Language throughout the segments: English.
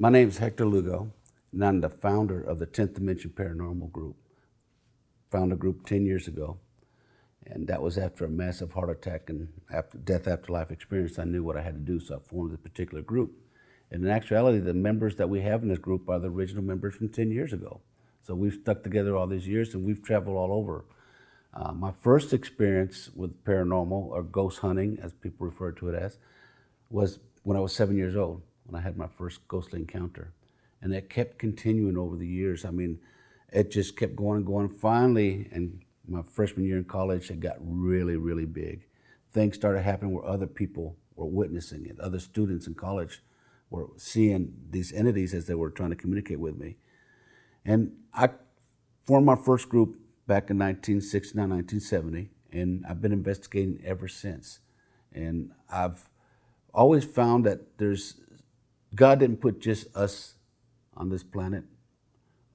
My name is Hector Lugo, and I'm the founder of the 10th Dimension Paranormal Group. Found a group 10 years ago, and that was after a massive heart attack and after death afterlife experience. I knew what I had to do, so I formed this particular group. And in actuality, the members that we have in this group are the original members from 10 years ago. So we've stuck together all these years, and we've traveled all over. My first experience with paranormal, or ghost hunting, as people refer to it as, was when I was 7 years old, when I had my first ghostly encounter. And it kept continuing over the years. I mean, it just kept going and going. Finally, in my freshman year in college, it got really, really big. Things started happening where other people were witnessing it. Other students in college were seeing these entities as they were trying to communicate with me. And I formed my first group back in 1969, 1970, and I've been investigating ever since. And I've always found that God didn't put just us on this planet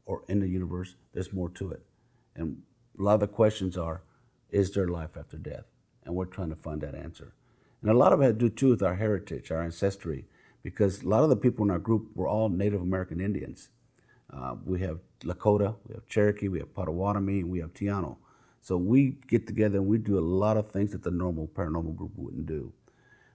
or in the universe. There's more to it. And a lot of the questions are, is there life after death? And we're trying to find that answer. And a lot of it had to do too with our heritage, our ancestry, because a lot of the people in our group were all Native American Indians. We have Lakota, we have Cherokee, we have Potawatomi, and we have Tiano. So we get together and we do a lot of things that the normal paranormal group wouldn't do.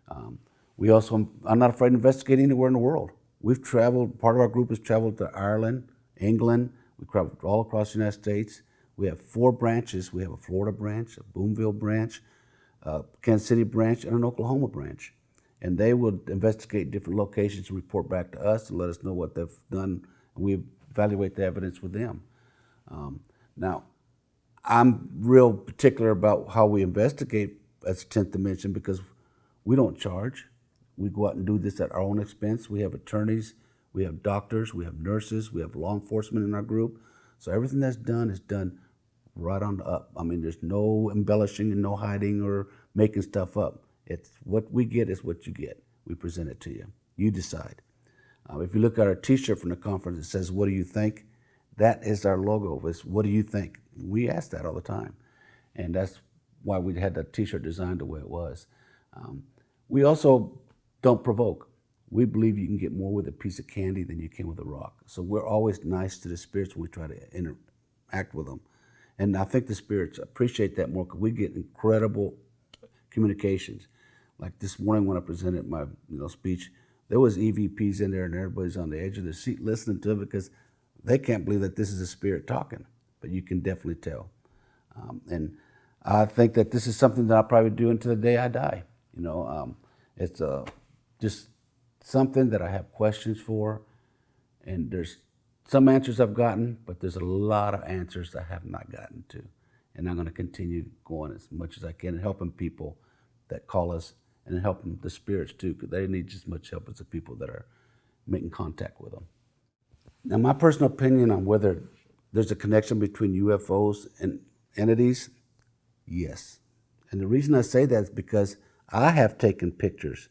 I'm not afraid to investigate anywhere in the world. We've traveled, part of our group has traveled to Ireland, England, we traveled all across the United States. We have 4 branches. We have a Florida branch, a Boonville branch, a Kansas City branch, and an Oklahoma branch. And they will investigate different locations and report back to us and let us know what they've done, and we evaluate the evidence with them. Now, I'm real particular about how we investigate as 10th Dimension because we don't charge. We go out and do this at our own expense. We have attorneys, we have doctors, we have nurses, we have law enforcement in our group. So everything that's done is done right on the up. I mean, there's no embellishing and no hiding or making stuff up. It's what we get is what you get. We present it to you. You decide. If you look at our t-shirt from the conference, it says, "What do you think?" That is our logo. It's, what do you think? We ask that all the time. And that's why we had that t-shirt designed the way it was. We also don't provoke. We believe you can get more with a piece of candy than you can with a rock. So we're always nice to the spirits when we try to interact with them. And I think the spirits appreciate that more because we get incredible communications. Like this morning when I presented my speech, there was EVPs in there and everybody's on the edge of their seat listening to it because they can't believe that this is a spirit talking, but you can definitely tell. And I think that this is something that I'll probably do until the day I die. It's just something that I have questions for, and there's some answers I've gotten, but there's a lot of answers I have not gotten to. And I'm going to continue going as much as I can and helping people that call us and helping the spirits too, because they need just as much help as the people that are making contact with them. Now, my personal opinion on whether there's a connection between UFOs and entities, yes. And the reason I say that is because I have taken pictures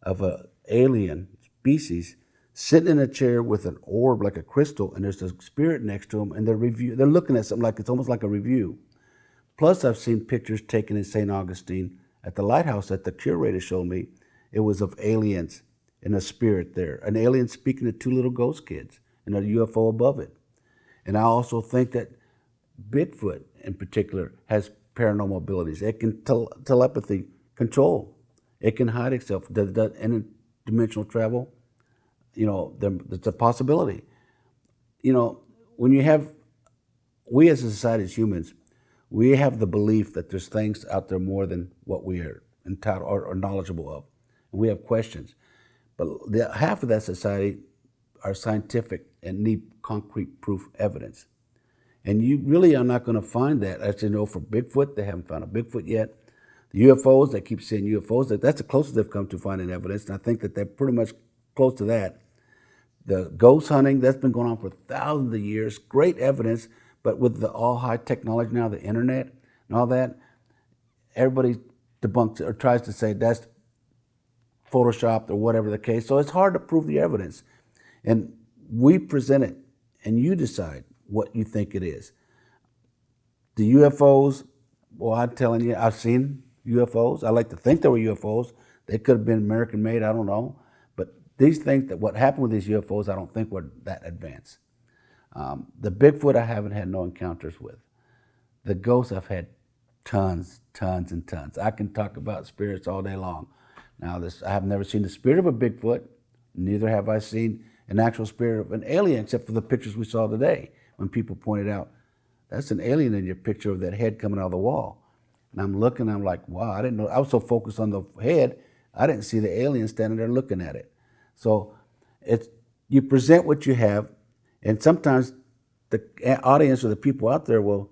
of an alien species sitting in a chair with an orb like a crystal, and there's a spirit next to them, and they're looking at something like it's almost like a review. Plus, I've seen pictures taken in St. Augustine at the lighthouse that the curator showed me. It was of aliens and a spirit there, an alien speaking to 2 little ghost kids and a UFO above it. And I also think that Bigfoot in particular has paranormal abilities. It can telepathy control. It can hide itself. Does that interdimensional travel? There's a possibility. When you have, we as a society, as humans, we have the belief that there's things out there more than what we are entitled or knowledgeable of. And we have questions. But half of that society are scientific and need concrete proof evidence. And you really are not going to find that. As you know, for Bigfoot, they haven't found a Bigfoot yet. The UFOs, they keep saying UFOs. That's the closest they've come to finding evidence, and I think that they're pretty much close to that. The ghost hunting, that's been going on for thousands of years. Great evidence, but with the all high technology now, the internet and all that, everybody debunks or tries to say that's photoshopped or whatever the case. So it's hard to prove the evidence. And we present it, and you decide what you think it is. The UFOs, well, I'm telling you, I've seen UFOs. I like to think they were UFOs. They could have been American made, I don't know. But these things, that what happened with these UFOs, I don't think were that advanced. The Bigfoot I haven't had no encounters with. The ghosts I've had tons and tons. I can talk about spirits all day long. Now, I have never seen the spirit of a Bigfoot, neither have I seen an actual spirit of an alien, except for the pictures we saw today, when people pointed out, that's an alien in your picture of that head coming out of the wall. And I'm looking, I'm like, wow, I didn't know. I was so focused on the head, I didn't see the alien standing there looking at it. So you present what you have, and sometimes the audience or the people out there will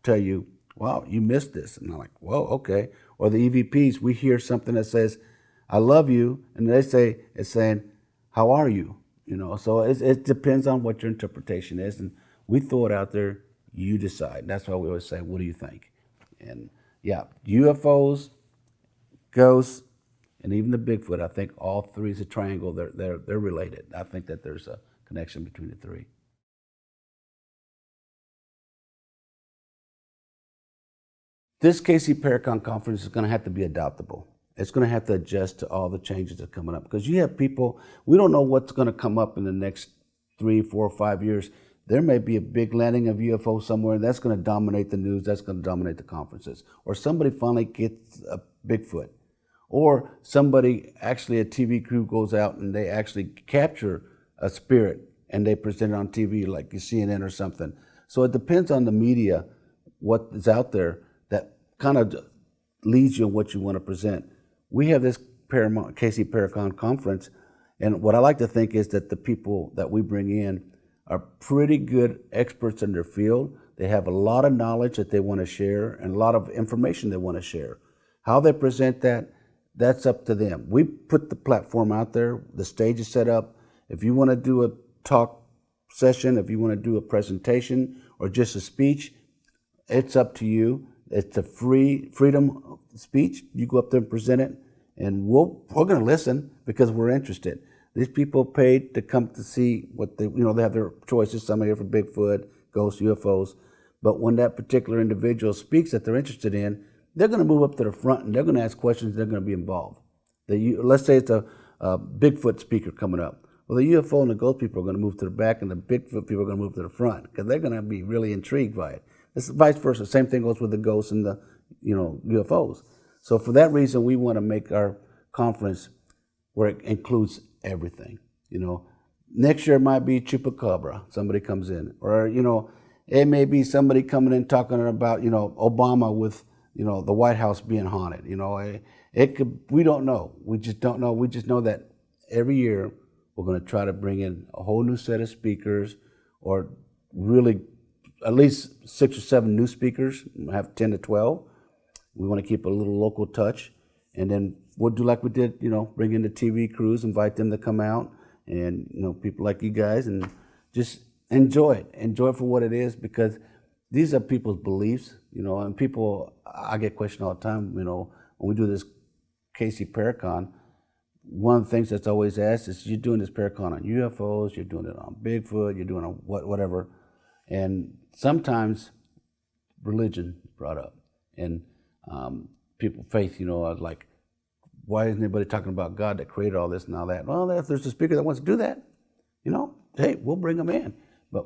tell you, wow, you missed this. And I'm like, whoa, okay. Or the EVPs, we hear something that says, I love you, and they say, it's saying, how are you? So it depends on what your interpretation is, and we throw it out there, you decide. That's why we always say, what do you think? And yeah, UFOs, ghosts, and even the Bigfoot, I think all three is a triangle. They're related. I think that there's a connection between the three. This KC Paracon conference is going to have to be adaptable. It's going to have to adjust to all the changes that are coming up, because you have people, we don't know what's going to come up in the next 3, 4, 5 years. There may be a big landing of UFO somewhere, and that's going to dominate the news, that's going to dominate the conferences. Or somebody finally gets a Bigfoot. Or somebody, actually a TV crew goes out and they actually capture a spirit and they present it on TV like CNN or something. So it depends on the media, what is out there, that kind of leads you in what you want to present. We have this KC Paracon conference, and what I like to think is that the people that we bring in are pretty good experts in their field. They have a lot of knowledge that they want to share and a lot of information they want to share. How they present that, that's up to them. We put the platform out there, the stage is set up. If you want to do a talk session, if you want to do a presentation or just a speech, it's up to you. It's a freedom of speech. You go up there and present it, and we're going to listen because we're interested. These people paid to come to see what they have their choices. Some are here for Bigfoot, ghosts, UFOs. But when that particular individual speaks that they're interested in, they're going to move up to the front and they're going to ask questions. They're going to be involved. Let's say it's a Bigfoot speaker coming up. Well, the UFO and the ghost people are going to move to the back, and the Bigfoot people are going to move to the front because they're going to be really intrigued by it. It's vice versa. Same thing goes with the ghosts and the UFOs. So for that reason, we want to make our conference where it includes everything. Next year it might be Chupacabra. Somebody comes in, or it may be somebody coming in talking about Obama with the White House being haunted. It could. We don't know. We just don't know. We just know that every year we're going to try to bring in a whole new set of speakers, or really at least 6 or 7 new speakers. We'll have 10 to 12. We want to keep a little local touch, and then we'll do like we did. Bring in the TV crews, invite them to come out, and people like you guys, and just enjoy it. Enjoy it for what it is, because these are people's beliefs. And people, I get questioned all the time. When we do this KC Paracon, one of the things that's always asked is, you're doing this Paracon on UFOs, you're doing it on Bigfoot, you're doing it on whatever. And sometimes religion is brought up, and people, faith, like, why isn't anybody talking about God that created all this and all that? Well, if there's a speaker that wants to do that, hey, we'll bring them in. But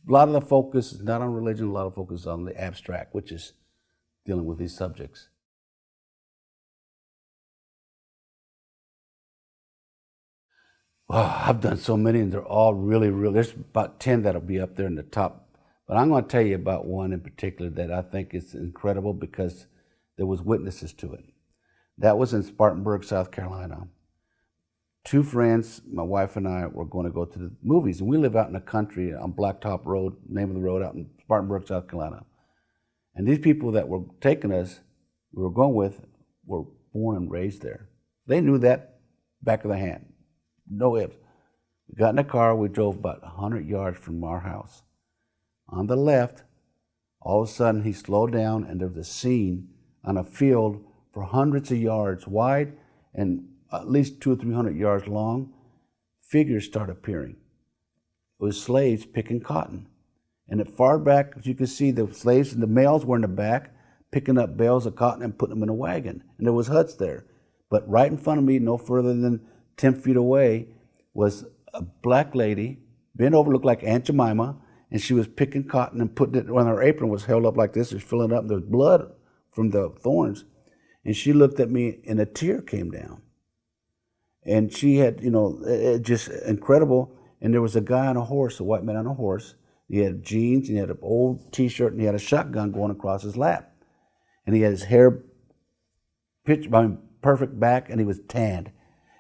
a lot of the focus is not on religion, a lot of focus is on the abstract, which is dealing with these subjects. Wow, I've done so many, and they're all really, there's about 10 that'll be up there in the top. But I'm going to tell you about one in particular that I think is incredible because there was witnesses to it. That was in Spartanburg, South Carolina. 2 friends, my wife and I, were going to go to the movies. And we live out in the country on Blacktop Road, name of the road, out in Spartanburg, South Carolina. And these people that were taking us, we were going with, were born and raised there. They knew that back of the hand. No ifs. We got in the car, we drove about 100 yards from our house. On the left, all of a sudden he slowed down, and there was a scene on a field for hundreds of yards wide and at least 200 or 300 yards long. Figures start appearing. It was slaves picking cotton. And at far back, as you can see, the slaves and the males were in the back picking up bales of cotton and putting them in a wagon. And there was huts there. But right in front of me, no further than 10 feet away was a black lady, bent over, looked like Aunt Jemima, and she was picking cotton and putting it on her apron, was held up like this, was filling it up, and there was blood from the thorns. And she looked at me and a tear came down. And she had, just incredible. And there was a guy on a horse, a white man on a horse. He had jeans, and he had an old T-shirt, and he had a shotgun going across his lap. And he had his hair perfect back, and he was tanned.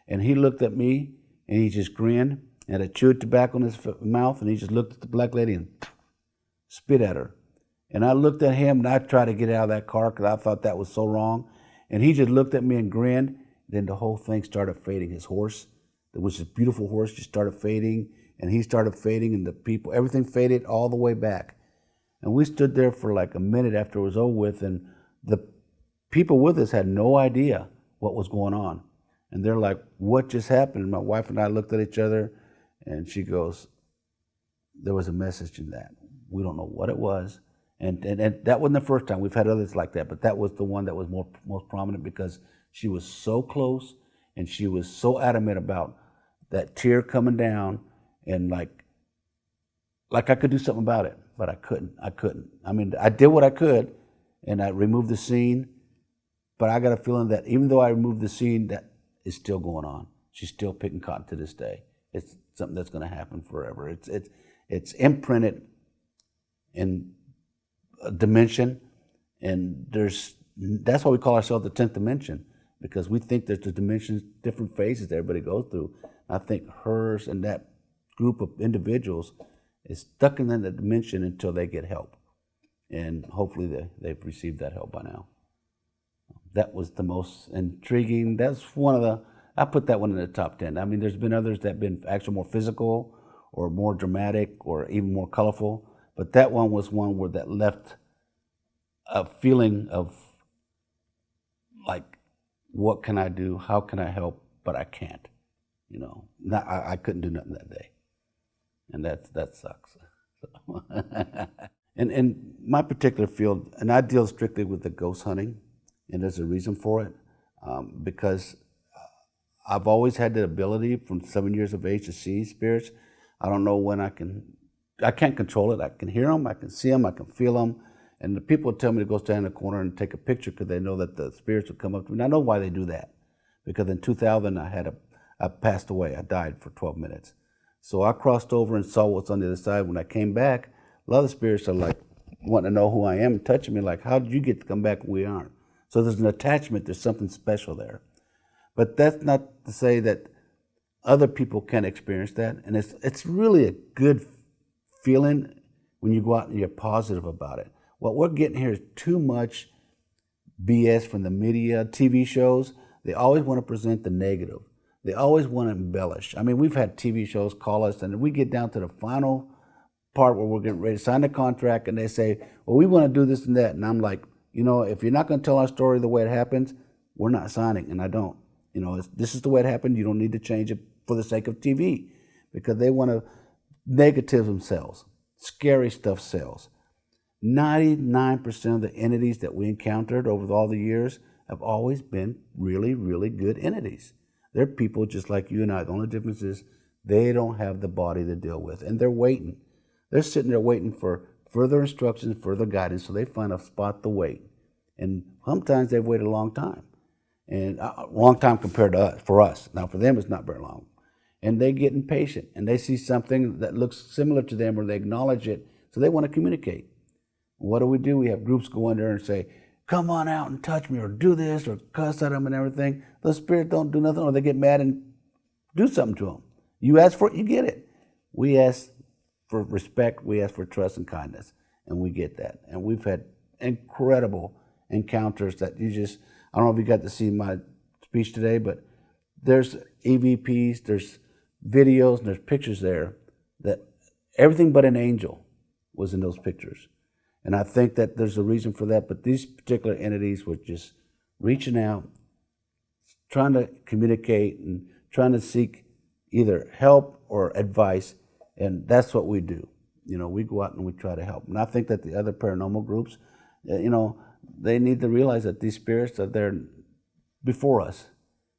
And he looked at me, and he just grinned, and had a chewed tobacco in his mouth, and he just looked at the black lady and spit at her. And I looked at him, and I tried to get out of that car because I thought that was so wrong. And he just looked at me and grinned. Then the whole thing started fading. His horse, that was this beautiful horse, just started fading, and he started fading, and the people, everything faded all the way back. And we stood there for like a minute after it was over with, and the people with us had no idea what was going on. And they're like, what just happened? And my wife and I looked at each other, and she goes, there was a message in that. We don't know what it was. And that wasn't the first time. We've had others like that, but that was the one that was most prominent because she was so close and she was so adamant about that tear coming down, and like I could do something about it, but I couldn't. I mean, I did what I could, and I removed the scene, but I got a feeling that even though I removed the scene, that is still going on. She's still picking cotton to this day. It's something that's going to happen forever. It's imprinted in a dimension, and that's why we call ourselves the 10th dimension, because we think there's the dimensions, different phases that everybody goes through. I think hers and that group of individuals is stuck in that dimension until they get help, and hopefully they've received that help by now. That was the most intriguing. That's one of the, I put that one in the top 10. I mean, there's been others that have been actually more physical or more dramatic or even more colorful, but that one was one where that left a feeling of like, what can I do? How can I help? But I can't. I couldn't do nothing that day, and that sucks. And in my particular field, and I deal strictly with the ghost hunting, and there's a reason for it, because I've always had the ability from 7 years of age to see spirits. I don't know when I can't control it. I can hear them, I can see them, I can feel them. And the people tell me to go stand in the corner and take a picture because they know that the spirits will come up to me. And I know why they do that. Because in 2000, I passed away. I died for 12 minutes. So I crossed over and saw what's on the other side. When I came back, a lot of the spirits are like wanting to know who I am and touching me like, how did you get to come back when we aren't? So there's an attachment. There's something special there. But that's not to say that other people can't experience that. And it's really a good feeling when you go out and you're positive about it. What we're getting here is too much BS from the media, TV shows. They always want to present the negative. They always want to embellish. I mean, we've had TV shows call us, and we get down to the final part where we're getting ready to sign the contract, and they say, well, we want to do this and that. And I'm like, if you're not going to tell our story the way it happens, we're not signing, and I don't. This is the way it happened. You don't need to change it for the sake of TV, because they want to negative themselves. Scary stuff sells. 99% of the entities that we encountered over all the years have always been really, really good entities. They're people just like you and I. The only difference is they don't have the body to deal with, and they're waiting. They're sitting there waiting for further instructions, further guidance, so they find a spot to wait. And sometimes they've waited a long time, and a long time compared to us, for us. Now, for them, it's not very long. And they get impatient, and they see something that looks similar to them, or they acknowledge it, so they want to communicate. What do? We have groups go in there and say, come on out and touch me, or do this, or cuss at them and everything. Those spirits don't do nothing, or they get mad and do something to them. You ask for it, you get it. We ask for respect, we ask for trust and kindness, and we get that. And we've had incredible encounters that I don't know if you got to see my speech today, but there's EVPs, there's videos, and there's pictures there that everything but an angel was in those pictures. And I think that there's a reason for that, but these particular entities were just reaching out, trying to communicate and trying to seek either help or advice, and that's what we do. We go out and we try to help. And I think that the other paranormal groups, they need to realize that these spirits are there before us.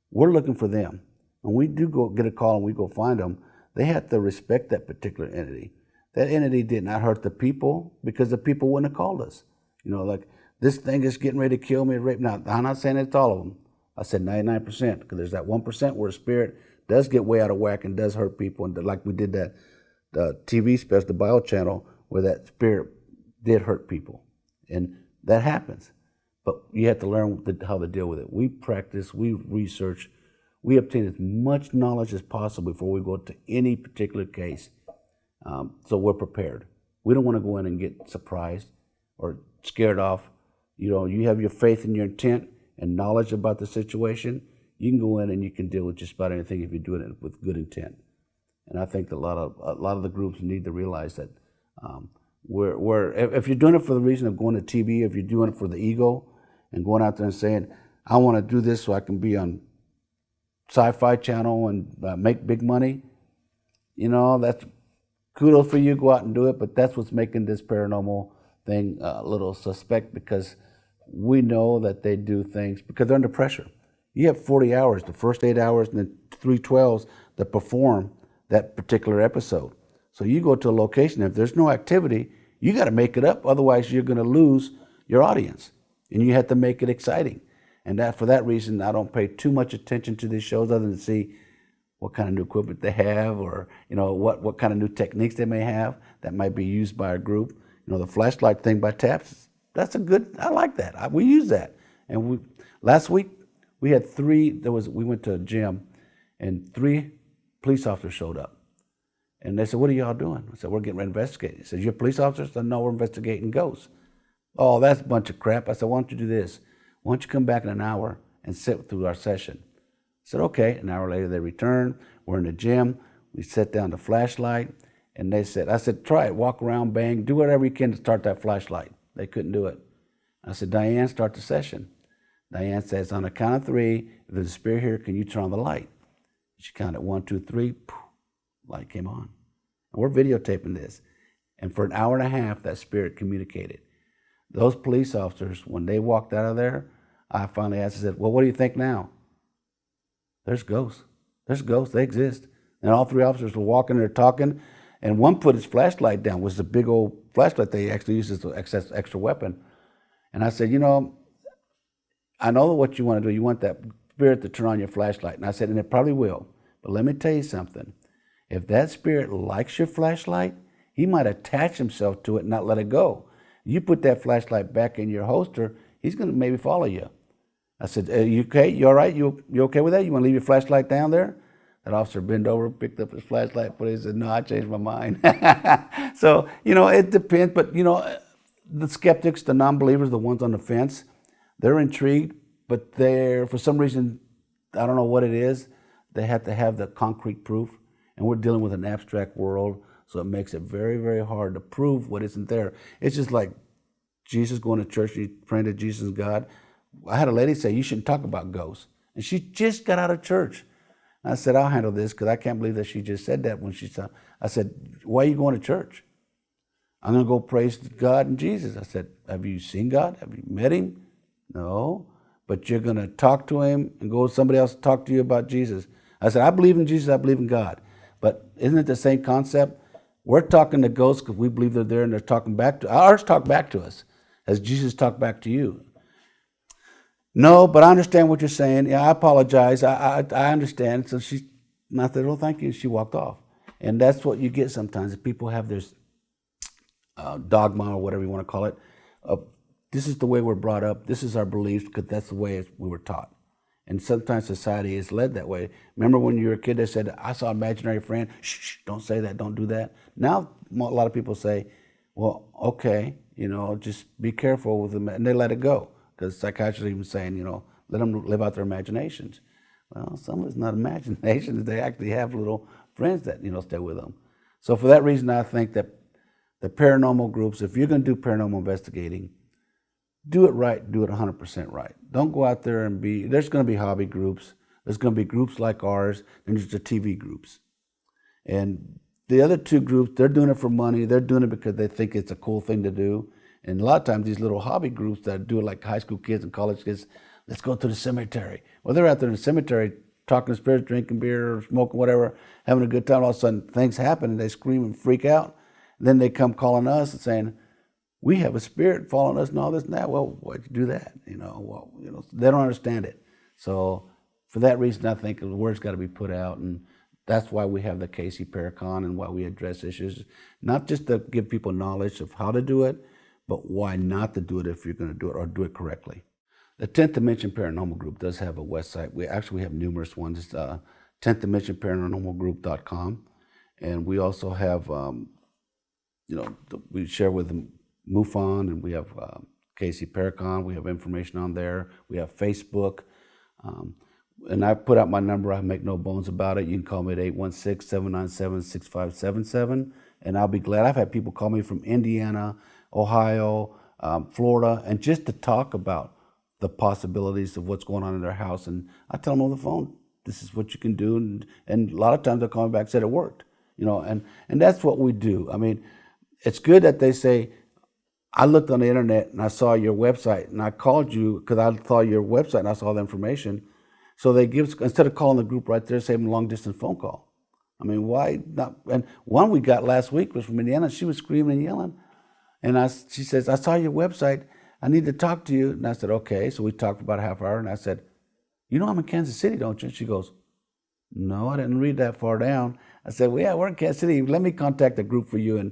We're looking for them. when we do go get a call and we go find them, they have to respect that particular entity. That entity did not hurt the people because the people wouldn't have called us. You know, like, this thing is getting ready to kill me, rape. Now, I'm not saying it's all of them. I said 99%, because there's that 1% where a spirit does get way out of whack and does hurt people. And like we did that TV special, the Bio channel, where that spirit did hurt people. And that happens. But you have to learn how to deal with it. We practice, we research, we obtain as much knowledge as possible before we go to any particular case. So we're prepared. We don't want to go in and get surprised or scared off. You know, you have your faith and your intent and knowledge about the situation, you can go in and you can deal with just about anything if you're doing it with good intent. And I think that a lot of the groups need to realize that if you're doing it for the reason of going to TV, if you're doing it for the ego and going out there and saying, I want to do this so I can be on Sci-Fi Channel and make big money, you know, that's kudos for you, go out and do it, but that's what's making this paranormal thing a little suspect, because we know that they do things because they're under pressure. You have 40 hours, the first 8 hours and the 3 12s that perform that particular episode. So you go to a location, if there's no activity, you got to make it up, otherwise you're going to lose your audience, and you have to make it exciting. And that, for that reason, I don't pay too much attention to these shows other than to see what kind of new equipment they have, or you know what kind of new techniques they may have that might be used by a group. You know, the flashlight thing by Taps, that's a good, I like that. We use that. And last week we had we went to a gym and 3 police officers showed up. And they said, what are y'all doing? I said, we're getting ready to investigate. He said, you're police officers? I said, no, we're investigating ghosts. Oh, that's a bunch of crap. I said, why don't you do this? Why don't you come back in an hour and sit through our session? I said, okay. An hour later they returned. We're in the gym. We set down the flashlight. And I said, try it. Walk around, bang, do whatever you can to start that flashlight. They couldn't do it. I said, Diane, start the session. Diane says, on the count of 3, if there's a spirit here, can you turn on the light? She counted 1, 2, 3, poof, light came on. And we're videotaping this. And for an hour and a half, that spirit communicated. Those police officers, when they walked out of there, I finally asked, I said, well, what do you think now? There's ghosts. There's ghosts. They exist. And all 3 officers were walking there talking, and one put his flashlight down. It was the big old flashlight they actually used as an extra weapon. And I said, you know, I know what you want to do. You want that spirit to turn on your flashlight. And I said, and it probably will. But let me tell you something. If that spirit likes your flashlight, he might attach himself to it and not let it go. You put that flashlight back in your holster, he's going to maybe follow you. I said, you okay? You all right? You okay with that? You want to leave your flashlight down there? That officer bent over, picked up his flashlight, but he said, no, I changed my mind. So, you know, it depends. But, you know, the skeptics, the non-believers, the ones on the fence, they're intrigued, but for some reason, I don't know what it is, they have to have the concrete proof. And we're dealing with an abstract world, so it makes it very, very hard to prove what isn't there. It's just like Jesus going to church, you praying to Jesus is God. I had a lady say, you shouldn't talk about ghosts. And she just got out of church. I said, I'll handle this, because I can't believe that she just said that when she saw. I said, why are you going to church? I'm going to go praise God and Jesus. I said, have you seen God? Have you met him? No. But you're going to talk to him and go to somebody else to talk to you about Jesus. I said, I believe in Jesus, I believe in God. But isn't it the same concept? We're talking to ghosts because we believe they're there, and they're talking back to ours. Talk back to us as Jesus talked back to you. No, but I understand what you're saying. Yeah, I apologize. I understand. So she, I said, oh, thank you. She walked off. And that's what you get sometimes. People have this dogma, or whatever you want to call it. This is the way we're brought up. This is our beliefs, because that's the way we were taught. And sometimes society is led that way. Remember when you were a kid, they said, I saw an imaginary friend. Shh, don't say that, don't do that. Now, a lot of people say, well, okay, you know, just be careful with them. And they let it go. Because psychiatrists are even saying, you know, let them live out their imaginations. Well, some of it's not imaginations. They actually have little friends that, you know, stay with them. So for that reason, I think that the paranormal groups, if you're going to do paranormal investigating, do it right, do it 100% right. Don't go out there and there's going to be hobby groups. There's going to be groups like ours, and there's the TV groups. And the other 2 groups, they're doing it for money. They're doing it because they think it's a cool thing to do. And a lot of times these little hobby groups that do it, like high school kids and college kids, let's go to the cemetery. Well, they're out there in the cemetery talking to spirits, drinking beer, or smoking whatever, having a good time. All of a sudden, things happen, and they scream and freak out. Then they come calling us and saying, "We have a spirit following us and all this and that." Well, why'd you do that? They don't understand it. So for that reason, I think the word's got to be put out, and that's why we have the Casey Paracon and why we address issues, not just to give people knowledge of how to do it, but why not to do it if you're going to do it or do it correctly. The 10th Dimension Paranormal Group does have a website. We have numerous ones. It's 10th Dimension Paranormalgroup.com, and we also have, we share with MUFON, and we have Casey Paracon. We have information on there. We have Facebook. And I put out my number. I make no bones about it. You can call me at 816-797-6577, and I'll be glad. I've had people call me from Indiana, Ohio, Florida, and just to talk about the possibilities of what's going on in their house. And I tell them on the phone, this is what you can do. And a lot of times they'll call me back and said it worked. And that's what we do. I mean, it's good that they say, I looked on the internet and I saw your website and I called you because I saw your website and I saw the information. So they instead of calling the group right there, save them a long distance phone call. I mean, why not? And one we got last week was from Indiana. She was screaming and yelling. And she says, I saw your website. I need to talk to you. And I said, okay. So we talked for about a half hour. And I said, I'm in Kansas City, don't you? And she goes, no, I didn't read that far down. I said, well, yeah, we're in Kansas City. Let me contact a group for you in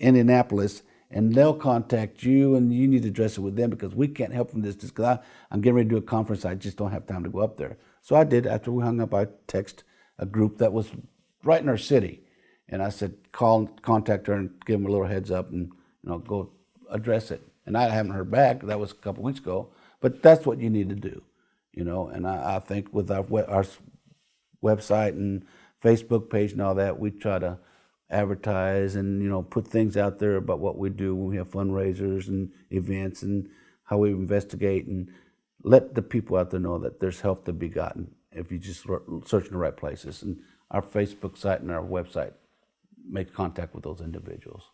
Indianapolis, and they'll contact you, and you need to address it with them because we can't help from this. Just because I'm getting ready to do a conference, I just don't have time to go up there. So I did. After we hung up, I texted a group that was right in our city, and I said, contact her and give them a little heads up, and go address it. And I haven't heard back. That was a couple weeks ago. But that's what you need to do, And I think with our website and Facebook page and all that, we try to advertise and put things out there about what we do when we have fundraisers and events and how we investigate, and let the people out there know that there's help to be gotten if you just search in the right places. And our Facebook site and our website make contact with those individuals.